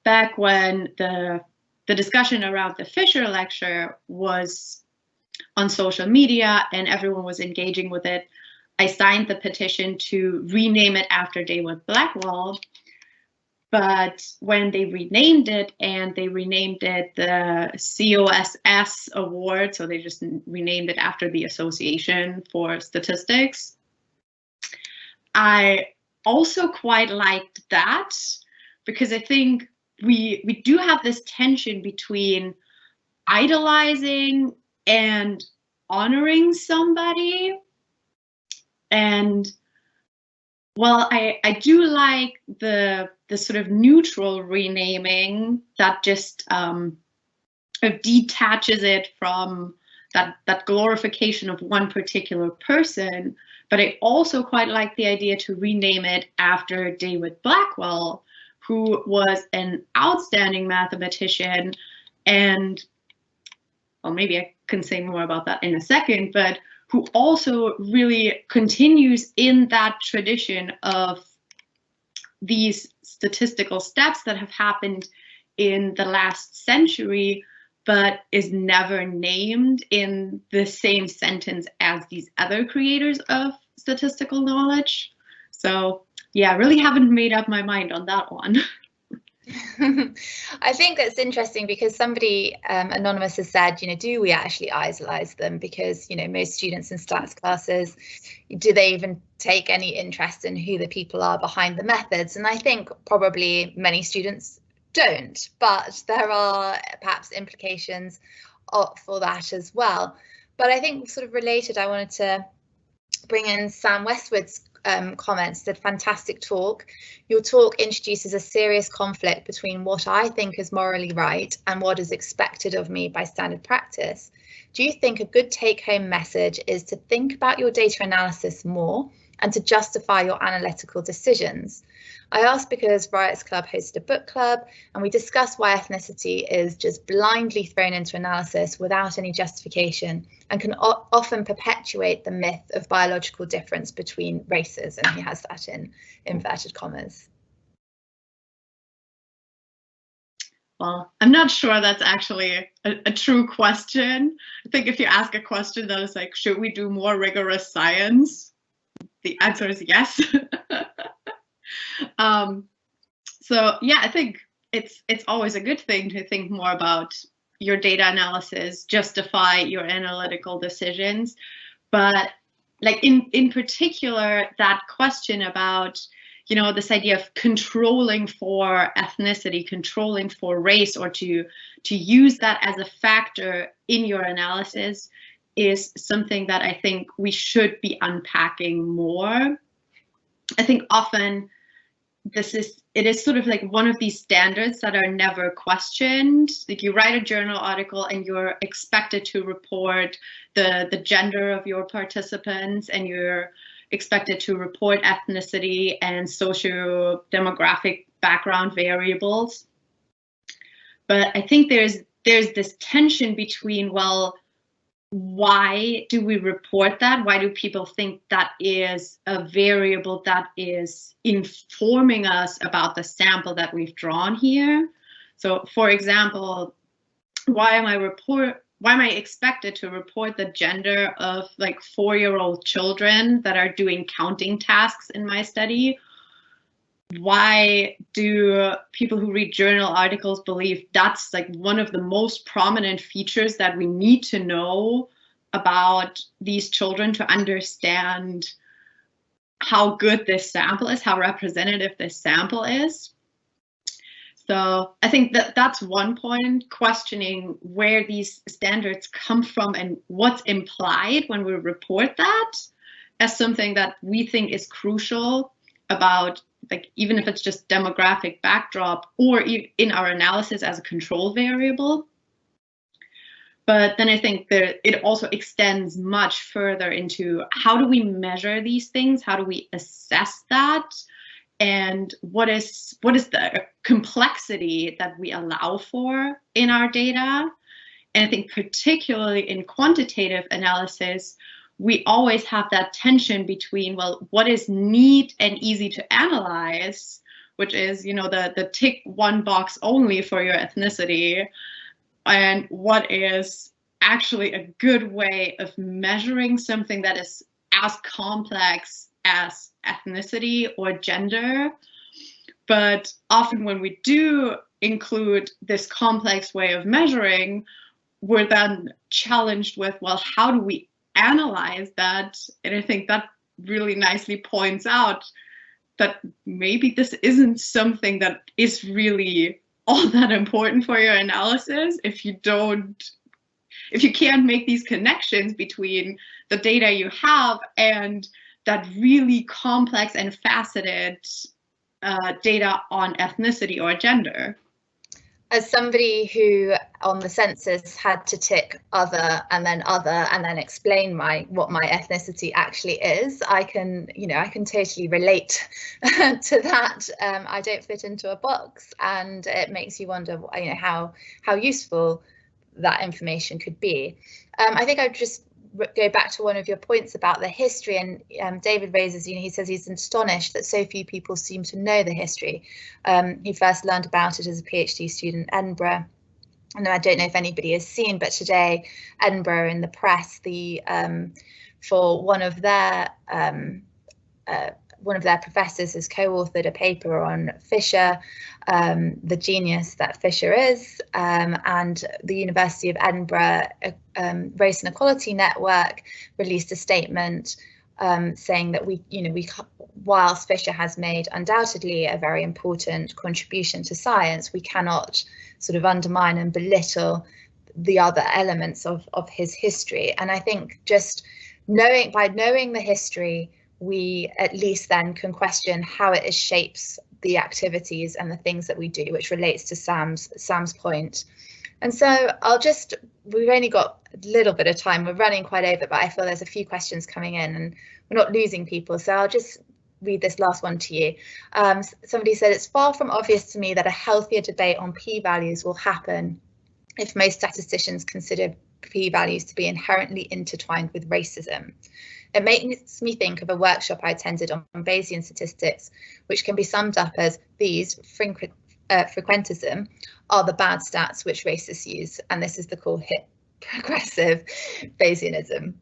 back when the discussion around the Fisher lecture was on social media and everyone was engaging with it, I signed the petition to rename it after David Blackwell. But when they renamed it, and they renamed it the COSS award, so they just renamed it after the Association for Statistics, I also quite liked that, because I think we do have this tension between idolizing and honoring somebody. And well, I do like the sort of neutral renaming that just detaches it from that glorification of one particular person. But I also quite like the idea to rename it after David Blackwell, who was an outstanding mathematician. And well, maybe I can say more about that in a second, but who also really continues in that tradition of these statistical steps that have happened in the last century, but is never named in the same sentence as these other creators of statistical knowledge. So yeah, I really haven't made up my mind on that one. I think that's interesting, because somebody anonymous has said, do we actually idolize them? Because, most students in stats classes, do they even take any interest in who the people are behind the methods? And I think probably many students don't, but there are perhaps implications for that as well. But I think sort of related, I wanted to bring in Sam Westwood's comments. Said, fantastic talk. Your talk introduces a serious conflict between what I think is morally right and what is expected of me by standard practice. Do you think a good take-home message is to think about your data analysis more and to justify your analytical decisions? I ask because Riot's Club hosted a book club, and we discussed why ethnicity is just blindly thrown into analysis without any justification, and can often perpetuate the myth of biological difference between races. And he has that in inverted commas. Well, I'm not sure that's actually a true question. I think if you ask a question that is like, should we do more rigorous science? The answer is yes. So yeah, I think it's always a good thing to think more about your data analysis, justify your analytical decisions. But like in particular, that question about, this idea of controlling for ethnicity, controlling for race, or to use that as a factor in your analysis is something that I think we should be unpacking more. I think often it is sort of like one of these standards that are never questioned. Like, you write a journal article and you're expected to report the gender of your participants, and you're expected to report ethnicity and socio-demographic background variables. But I think there's this tension between, well, why do we report that? Why do people think that is a variable that is informing us about the sample that we've drawn here? So, for example, why am I expected to report the gender of like 4-year-old children that are doing counting tasks in my study? Why do people who read journal articles believe that's like one of the most prominent features that we need to know about these children to understand how good this sample is, how representative this sample is? So I think that's one point, questioning where these standards come from and what's implied when we report that as something that we think is crucial about, like, even if it's just demographic backdrop or in our analysis as a control variable. But then I think that it also extends much further into, how do we measure these things? How do we assess that? And what is the complexity that we allow for in our data? And I think particularly in quantitative analysis, we always have that tension between, well, what is neat and easy to analyze, which is, the tick one box only for your ethnicity, and what is actually a good way of measuring something that is as complex as ethnicity or gender. But often when we do include this complex way of measuring, we're then challenged with, well, how do we analyze that? And I think that really nicely points out that maybe this isn't something that is really all that important for your analysis if you can't make these connections between the data you have and that really complex and faceted data on ethnicity or gender. As somebody who on the census had to tick other and then explain what my ethnicity actually is, I can totally relate to that. I don't fit into a box, and it makes you wonder, how useful that information could be. I think I'd just go back to one of your points about the history, and David raises, he says he's astonished that so few people seem to know the history. He first learned about it as a PhD student in Edinburgh. And I don't know if anybody has seen, but today Edinburgh in the press, for one of their professors has co-authored a paper on Fisher, the genius that Fisher is, and the University of Edinburgh Race and Equality Network released a statement saying that whilst Fisher has made undoubtedly a very important contribution to science, we cannot sort of undermine and belittle the other elements of his history. And I think just by knowing the history, we at least then can question how it shapes the activities and the things that we do, which relates to Sam's point. And so we've only got a little bit of time, we're running quite over, but I feel there's a few questions coming in and we're not losing people. So I'll just read this last one to you. Somebody said, it's far from obvious to me that a healthier debate on p-values will happen if most statisticians consider p-values to be inherently intertwined with racism. It makes me think of a workshop I attended on Bayesian statistics, which can be summed up as these frequentism are the bad stats which racists use, and this is the cool hip progressive Bayesianism.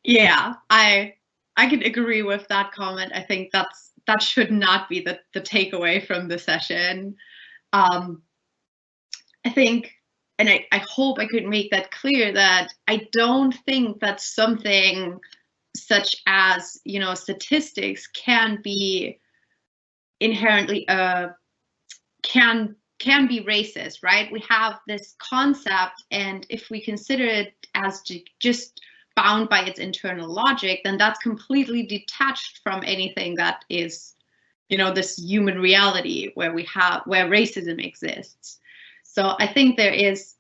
Yeah, I can agree with that comment. I think that should not be the takeaway from the session. I think, and I hope I could make that clear, that I don't think that something such as, statistics can be inherently can be racist, right? We have this concept, and if we consider it as just bound by its internal logic, then that's completely detached from anything that is, this human reality where racism exists. So I think there is,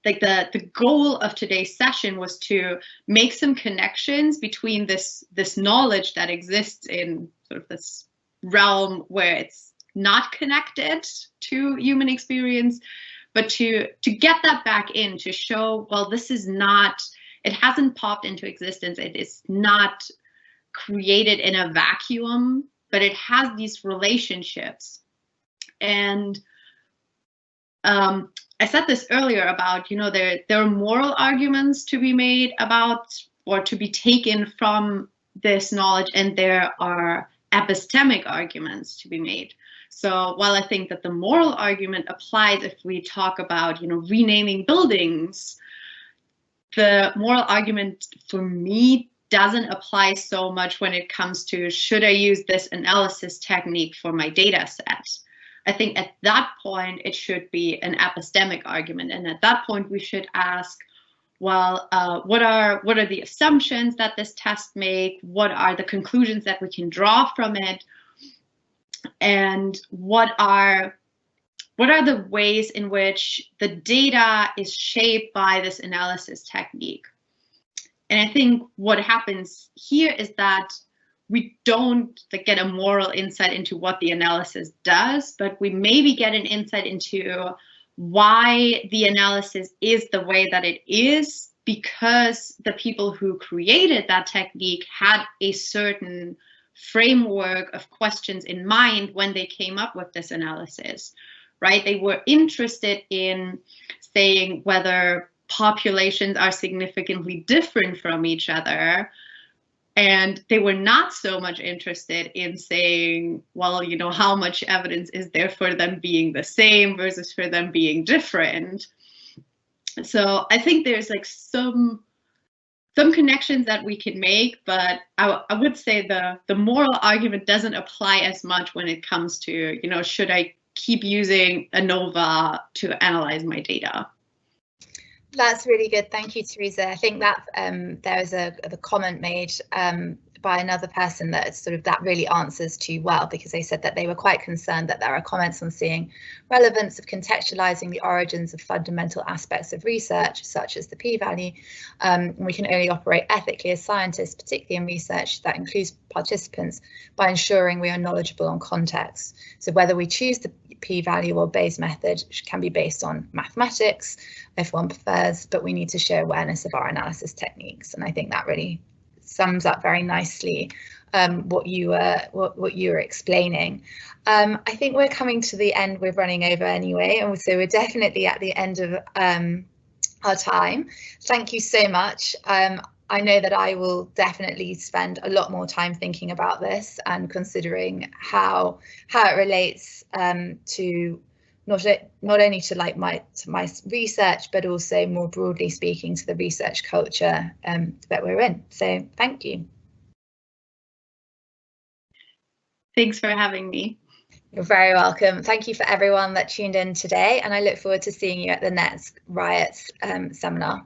like, the goal of today's session was to make some connections between this knowledge that exists in sort of this realm where it's not connected to human experience, but to get that back in, to show, well, this is not, it hasn't popped into existence, it is not created in a vacuum, but it has these relationships. And I said this earlier about, there are moral arguments to be made about or to be taken from this knowledge, and there are epistemic arguments to be made. So while I think that the moral argument applies if we talk about, renaming buildings, the moral argument for me doesn't apply so much when it comes to, should I use this analysis technique for my data set? I think at that point, it should be an epistemic argument. And at that point, we should ask, well, what are the assumptions that this test make? What are the conclusions that we can draw from it? And what are the ways in which the data is shaped by this analysis technique? And I think what happens here is that we don't get a moral insight into what the analysis does, but we maybe get an insight into why the analysis is the way that it is, because the people who created that technique had a certain framework of questions in mind when they came up with this analysis, right? They were interested in saying whether populations are significantly different from each other, And they were not so much interested in saying, well, you know, how much evidence is there for them being the same versus for them being different. So I think there's like some connections that we can make, but I would say the moral argument doesn't apply as much when it comes to, you know, should I keep using ANOVA to analyze my data? That's really good. Thank you, Theresa. I think that there was a comment made by another person that sort of that really answers too well, because they said that they were quite concerned that there are comments on seeing relevance of contextualizing the origins of fundamental aspects of research, such as the p-value. We can only operate ethically as scientists, particularly in research that includes participants, by ensuring we are knowledgeable on context. So whether we choose the p-value or Bayes method can be based on mathematics, if one prefers, but we need to show awareness of our analysis techniques. And I think that really sums up very nicely what you were explaining. I think we're coming to the end. We're running over anyway, and so we're definitely at the end of our time. Thank you so much. I know that I will definitely spend a lot more time thinking about this and considering how it relates to not only to like my research, but also more broadly speaking to the research culture that we're in. So thank you. Thanks for having me. You're very welcome. Thank you for everyone that tuned in today, and I look forward to seeing you at the next Riots seminar.